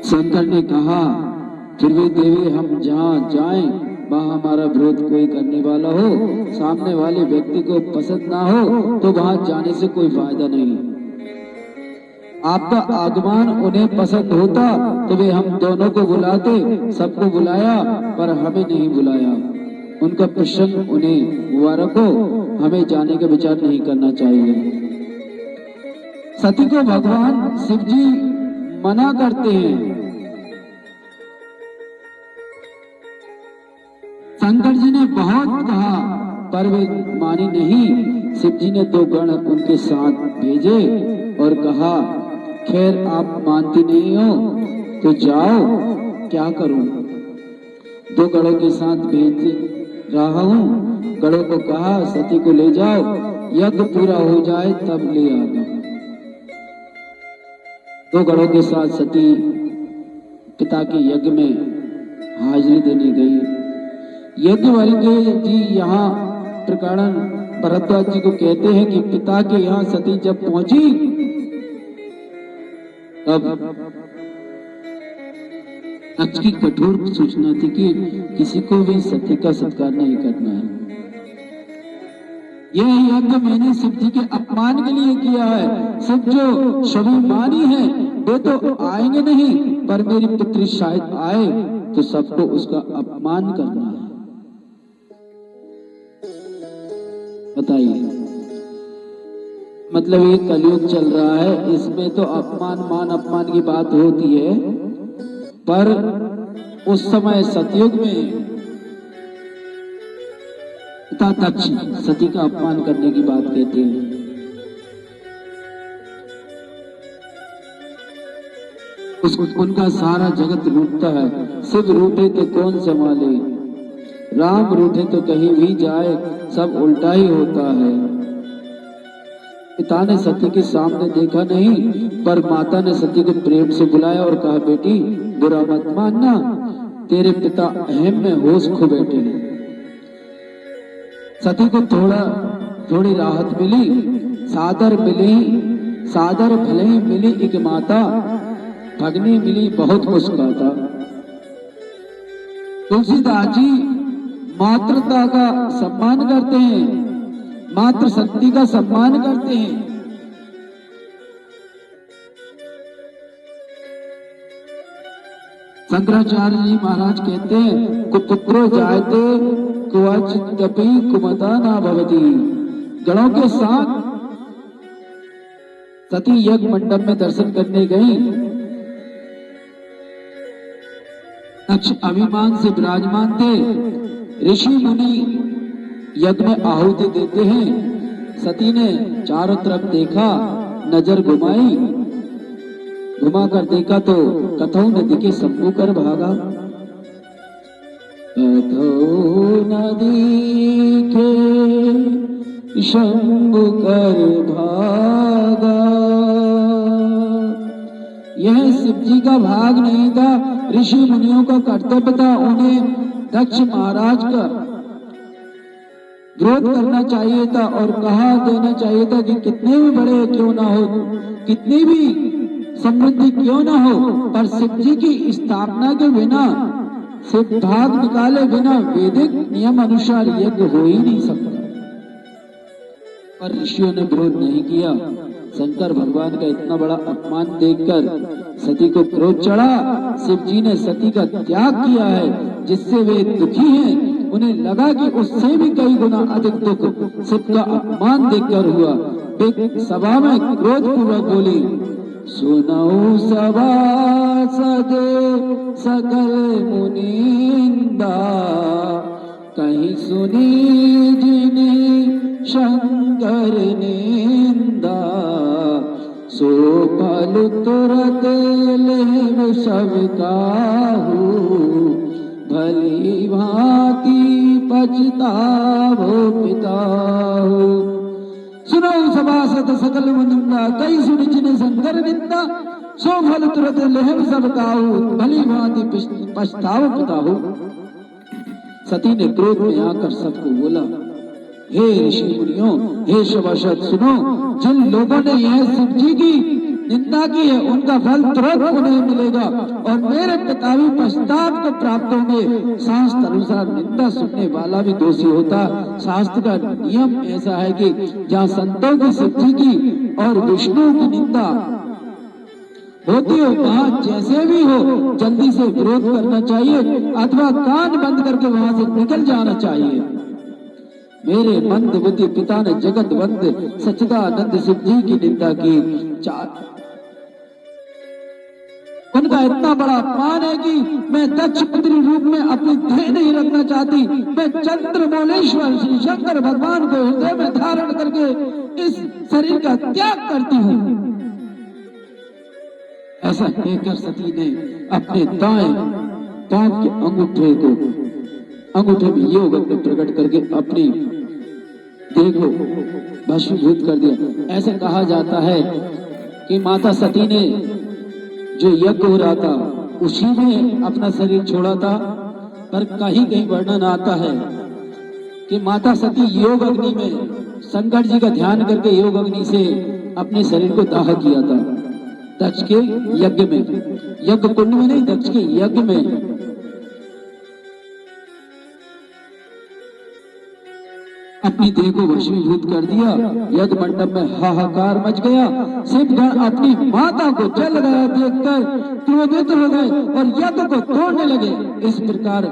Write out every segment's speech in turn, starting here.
शंकर ने कहा, फिर भी देवी हम जहाँ जाएं वहाँ हमारा विरोध कोई करने वाला हो, सामने वाले व्यक्ति को पसंद ना हो तो वहां जाने से कोई फायदा नहीं। आपका आगमन उन्हें पसंद होता तो वे हम दोनों को बुलाते, सबको बुलाया पर हमें नहीं बुलाया। उनका प्रसंग उन्हें हुआ रखो, हमें जाने का विचार नहीं करना चाहिए। सती को भगवान शिव जी मना करते हैं। शंकर जी ने बहुत कहा पर वे मानी नहीं। शिव जी ने 2 गण उनके साथ भेजे और कहा, खैर आप मानती नहीं हो तो जाओ, क्या करूं। 2 गणों के साथ भेज रहा हूं। गणों को कहा, सती को ले जाओ, यज्ञ पूरा हो जाए तब ले आना। 2 गणों के साथ सती पिता के यज्ञ में हाजिरी देने गई। यज्ञवल्क्य जी यहाँ प्रकरण भरद्वाज जी को कहते हैं कि पिता के यहाँ सती जब पहुंची तब अक्ष की कठोर सूचना थी कि किसी को भी सती का सत्कार नहीं करना है। यह यज्ञ मैंने शिव जी के अपमान के लिए किया है। शिव जो स्वाभिमानी है वे तो आएंगे नहीं, पर मेरी पुत्री शायद आए तो सबको उसका अपमान करना है। बताइए, मतलब ये कलयुग चल रहा है, इसमें तो अपमान मान अपमान की बात होती है, पर उस समय सतयुग में पिता दक्ष सती का अपमान करने की बात कहते हैं। उनका सारा जगत रूठता है। शिव रूठे तो कौन संभाले, राम रूठे तो कहीं भी जाए सब उल्टा ही होता है। पिता ने सती के सामने देखा नहीं, पर माता ने सती को प्रेम से बुलाया और कहा, बेटी बुरा मत मानना, तेरे पिता अहम में होश खो बैठे हैं। सती को थोड़ी राहत मिली, सादर भले ही मिली एक माता, भगनी मिली बहुत मुस्कुराता। तुलसीदास जी मातृता का सम्मान करते हैं, मातृ शक्ति का सम्मान करते हैं। शंकराचार्य जी महाराज कहते हैं, कुपुत्रो जायते क्वचिदपि कुमता न भवति। गणों के साथ सती यज्ञ मंडप में दर्शन करने गई। दक्ष अभिमान से विराजमान थे। ऋषि मुनि यज्ञ में आहुति देते हैं। सती ने चारों तरफ देखा, नजर घुमाकर देखा तो कथौ नदी के सम्मुख कर भागा। कथौ नदी के शंभु कर भागा। यह शिव जी का भाग नहीं था, ऋषि मुनियों का कर्तव्य था। उन्हें दक्ष महाराज का विरोध करना चाहिए था और कहा देना चाहिए था कि कितने भी बड़े क्यों ना हो, कितनी भी समृद्धि क्यों ना हो, पर शिव जी की स्थापना के बिना, शिव भाग निकाले बिना वैदिक नियम अनुसार यज्ञ हो ही नहीं सकता। पर ऋषियों ने विरोध नहीं किया। शंकर भगवान का इतना बड़ा अपमान देखकर सती को क्रोध चढ़ा। शिव जी ने सती का त्याग किया है, जिससे वे दुखी हैं। उन्हें लगा कि उससे भी कई गुना अधिक दुख शिव का अपमान देखकर हुआ। वे सभा में क्रोध पूर्वक बोली, सुनऊ सभासद सकल मुनिंदा, कहीं सुनी जिन्हें शंकर निंदा। सो फल तुरत ले सब काहू, भली भांति पछतावो पिताहू। सुनो सभासद सकल मुनिंदा, कई सुनी जिन्हें शंकर निंदा। सो फल तुरत ले सब काहू, भली भांति पछतावो पिताहू। सती ने क्रोध में आकर सबको बोला, हे ऋषि मुनियों, हे सभासद सुनो, जिन लोगों ने यह शिव जी की निंदा की है उनका फल तुरंत उन्हें मिलेगा और मेरे पिता भी पश्चाताप को प्राप्त होंगे। शास्त्र अनुसार निंदा सुनने वाला भी दोषी होता। शास्त्र का नियम ऐसा है कि जहाँ संतों की सिद्धि की और विष्णु की निंदा होती हो वहां जैसे भी हो जल्दी से विरोध करना चाहिए अथवा कान बंद करके वहां से निकल जाना चाहिए। मेरे मंदबुद्धि पिता ने जगत वंद सच्चिदानंद शिव जी की निंदा की। उनका इतना बड़ा अपमान है कि मैं दक्ष पुत्री रूप में अपनी देह नहीं रखना चाहती। मैं चंद्रमौलेश्वर श्री शंकर भगवान को हृदय में धारण करके इस शरीर का त्याग करती हूँ। ऐसा कहकर सती ने अपने दाएं पांव के अंगूठे में योग अग्नि प्रकट करके अपनी देह को भस्मीभूत कर दिया। ऐसा कहा जाता है कि माता सती ने जो यज्ञ हो रहा था उसी में अपना शरीर छोड़ा था, पर कहीं कहीं वर्णन आता है कि माता सती योग अग्नि में शंकर जी का ध्यान करके योग अग्नि से अपने शरीर को दाह किया था। दक्ष के यज्ञ में, यज्ञ कुंड में नहीं, दक्ष के यज्ञ में। अपनी देह को भस्मीभूत कर दिया। यज्ञ मंडप में हाहाकार मच गया। शिवगण अपनी माता को जल गया देखकर क्रोधित हो गए और यज्ञ को तोड़ने लगे। इस प्रकार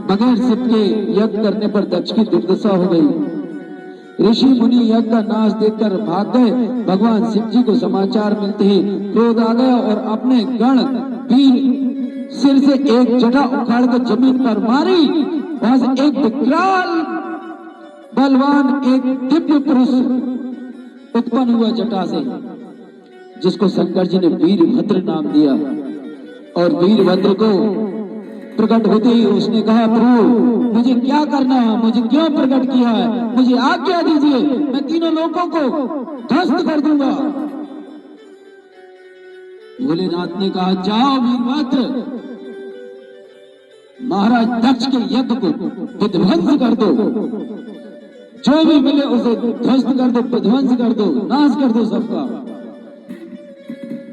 बगैर शिव के यज्ञ करने पर दक्ष की दुर्दशा हो गई। ऋषि मुनि यज्ञ का नाश देखकर भाग गए। भगवान शिव जी को समाचार मिलते ही क्रोध आ गया और अपने गण वीर सिर से एक जटा उखाड़ कर जमीन पर मारी। वहां से एक विकराल बलवान एक दिव्य पुरुष उत्पन्न हुआ जटा से, जिसको शंकर जी ने वीरभद्र नाम दिया। और वीरभद्र को प्रकट होते ही उसने कहा, प्रभु मुझे क्या करना है, मुझे क्यों प्रकट किया है, मुझे आज्ञा दीजिए, मैं तीनों लोगों को ध्वस्त कर दूंगा। भोलेनाथ ने कहा, जाओ वीरभद्र, महाराज दक्ष के यज्ञ को विध्वंस कर दो, जो भी मिले उसे ध्वस्त कर दो, विध्वंस कर दो, नाश कर दो सबका।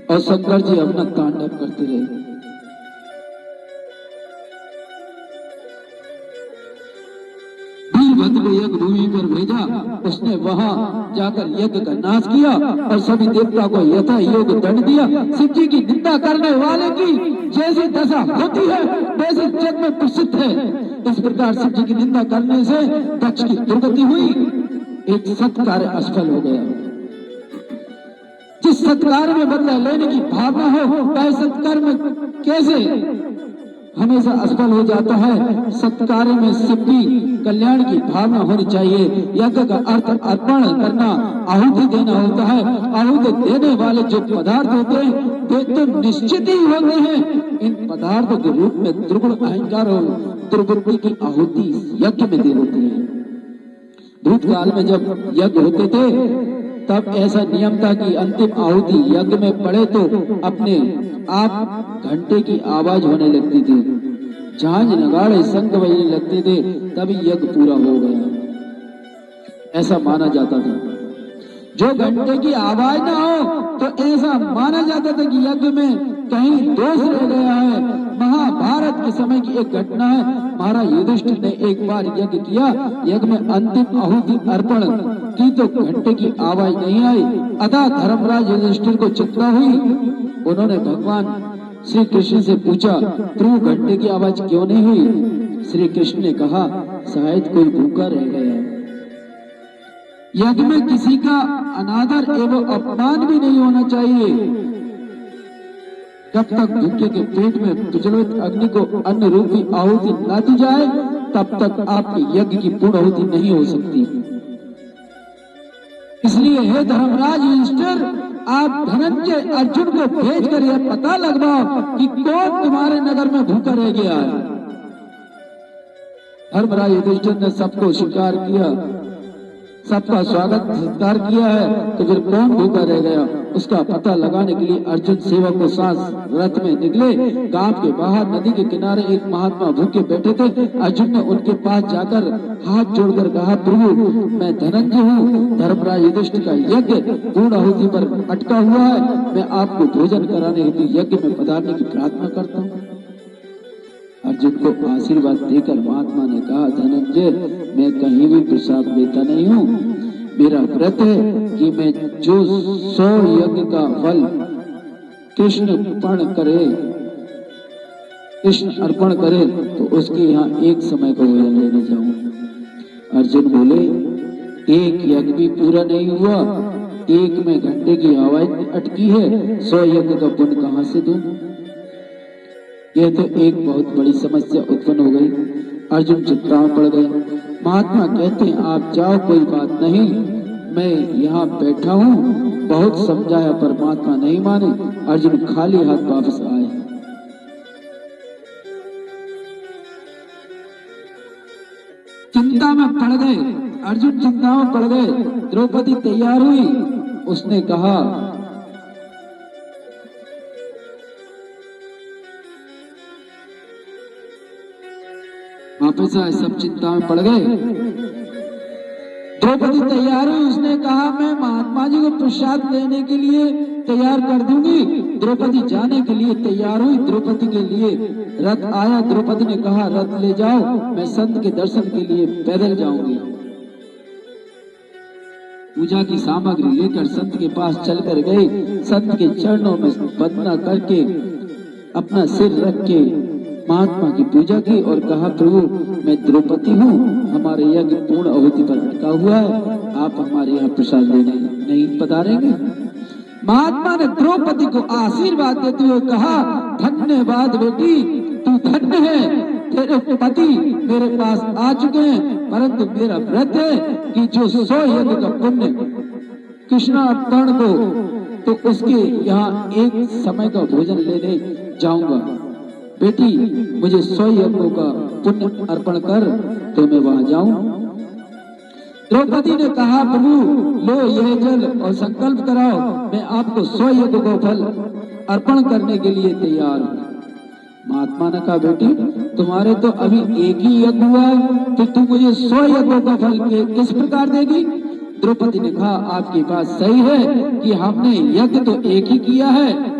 और शंकर जी अपना तांडव करते रहे। वीरभद्र को यज्ञ भूमि पर भेजा। उसने वहां जाकर यज्ञ का नाश किया और सभी देवता को यथा योग दंड दिया। शिव जी की निंदा करने वाले की जैसी दशा होती है वैसे जग में प्रसिद्ध है। इस प्रकार शिव जी की निंदा करने से दक्ष की दुर्गति हुई। एक सत्कार्य असफल हो गया। जिस सत्कार में बदला लेने की भावना हो वह सत्कर्म कैसे हमेशा असफल हो जाता है। सत्कार्य में शिव की कल्याण की भावना होनी चाहिए। यज्ञ का अर्थ अर्पण करना, आहुति देना होता है। आहुति देने वाले जो पदार्थ होते हैं वे तो निश्चित ही होते हैं। इन पदार्थों के रूप में दुर्गुण अहंकार और दुर्बुद्धि की आहुति यज्ञ में दी होती है। भूतकाल में जब यज्ञ होते थे तब ऐसा नियम था कि अंतिम आहुति यज्ञ में पड़े तो अपने आप घंटे की आवाज होने लगती थी, झांझ नगाड़े शंख बजने लगते थे, तभी यज्ञ पूरा हो गया, ऐसा माना जाता था। जो घंटे की आवाज ना हो तो ऐसा माना जाता था कि यज्ञ में कहीं दोष रह गया है। महाभारत के समय की एक घटना है। महाराज युधिष्ठिर ने एक बार यज्ञ किया। यज्ञ में अंतिम आहुति अर्पण की तो घंटे की आवाज नहीं आई। अतः धर्मराज युधिष्ठिर को चिंता हुई। उन्होंने भगवान श्री कृष्ण से पूछा, प्रभु घंटे की आवाज क्यों नहीं हुई? श्री कृष्ण ने कहा, शायद कोई भूखा रह गया। यज्ञ में किसी का अनादर एवं अपमान भी नहीं होना चाहिए। जब तक भूखे के पेट में प्रज्वलित अग्नि को अन्न रूपी आहुति न दी जाए तब तक आपके यज्ञ की पूर्ण आहुति नहीं हो सकती। इसलिए हे धर्मराज युधिष्ठिर, आप धनंजय अर्जुन को भेजकर यह पता लगवाओ कि कौन तुम्हारे नगर में भूखा रह गया है। धर्मराज युधिष्ठिर ने सबको स्वीकार किया। सबका स्वागत सत्कार किया है, तो फिर कौन भूखा रह गया? उसका पता लगाने के लिए अर्जुन सेवक को साथ रथ में निकले। गांव के बाहर नदी के किनारे एक महात्मा भूखे बैठे थे। अर्जुन ने उनके पास जाकर हाथ जोड़कर कहा, प्रभु मैं धनंजय हूँ, धर्मराज युधिष्ठिर का यज्ञ पूर्ण आहुति पर अटका हुआ है, मैं आपको भोजन कराने हेतु यज्ञ में पधारने की प्रार्थना करता हूँ। अर्जुन को आशीर्वाद देकर महात्मा ने कहा, धनंजय मैं कहीं भी प्रसाद लेता नहीं हूँ, मेरा व्रत है कि मैं जो 100 यज्ञ का फल कृष्ण अर्पण करे तो उसके यहाँ एक समय का भोजन लेने जाऊं। अर्जुन बोले, एक यज्ञ भी पूरा नहीं हुआ, एक में घंटे की आवाज अटकी है, 100 यज्ञ का पुण्य कहाँ से दूं? यह तो एक बहुत बड़ी समस्या उत्पन्न हो गई। अर्जुन चिंता में पड़ गए। महात्मा कहते हैं, आप जाओ, कोई बात नहीं, मैं यहाँ बैठा हूँ। बहुत समझाया पर महात्मा नहीं माने। अर्जुन खाली हाथ वापस आए। चिंता में पड़ गए अर्जुन, चिंता में पड़ गए। द्रौपदी तैयार हुई, उसने कहा, वापस आए, सब चिंता में पड़ गए। द्रौपदी तैयार हुई, उसने कहा, मैं महात्मा जी को प्रसाद लेने के लिए तैयार कर दूंगी। द्रौपदी जाने के लिए तैयार हुई। द्रौपदी के लिए रथ आया। द्रौपदी ने कहा, रथ ले जाओ, मैं संत के दर्शन के लिए पैदल जाऊंगी। पूजा की सामग्री लेकर संत के पास चलकर गए। संत के चरणों में वंदना करके अपना सिर रख के महात्मा की पूजा की और कहा, प्रभु मैं द्रौपदी हूँ, हमारे यज्ञ पूर्ण आहुति पर अटका हुआ है, आप हमारे यहाँ प्रसाद लेने नहीं पधारेंगे? महात्मा ने द्रौपदी को आशीर्वाद देते हुए कहा, धन्यवाद बेटी, तू धन्य है, तेरे पति मेरे पास आ चुके हैं, परंतु मेरा व्रत है कि जो 100 यज्ञ का पुण्य कृष्ण अर्पण को, तो उसके यहाँ एक समय का भोजन लेने जाऊंगा। बेटी मुझे 100 यज्ञों का पुण्य अर्पण कर तो मैं वहां जाऊं। द्रौपदी ने कहा, प्रभु लो यह जल और संकल्प कराओ, मैं आपको 100 यज्ञ का फल अर्पण करने के लिए तैयार हूँ। महात्मा ने कहा, बेटी तुम्हारे तो अभी एक ही यज्ञ हुआ है, तो तुम मुझे 100 यज्ञों का फल किस प्रकार देगी? द्रौपदी ने कहा, आपकी बात सही है कि हमने यज्ञ तो एक ही किया है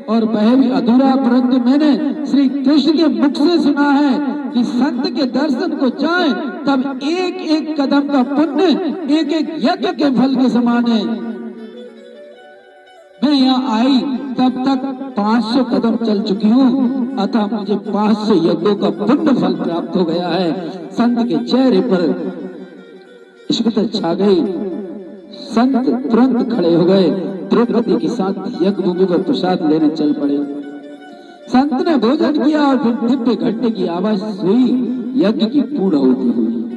और वह भी अधूरा, परंतु मैंने श्री कृष्ण के मुख से सुना है कि संत के दर्शन को जाए तब एक एक कदम का पुण्य एक एक यज्ञ के फल के समान है। मैं यहाँ आई तब तक 500 कदम चल चुकी हूँ, अतः मुझे 500 यज्ञों का पुण्य फल प्राप्त हो गया है। संत के चेहरे पर इश्कत छा गई। संत तुरंत खड़े हो गए, द्रौपदी के साथ यज्ञ भूमि पर प्रसाद लेने चल पड़े। संत ने भोजन किया और फिर दिव्य घंटे की आवाज हुई, यज्ञ की पूर्ण आहुति हुई।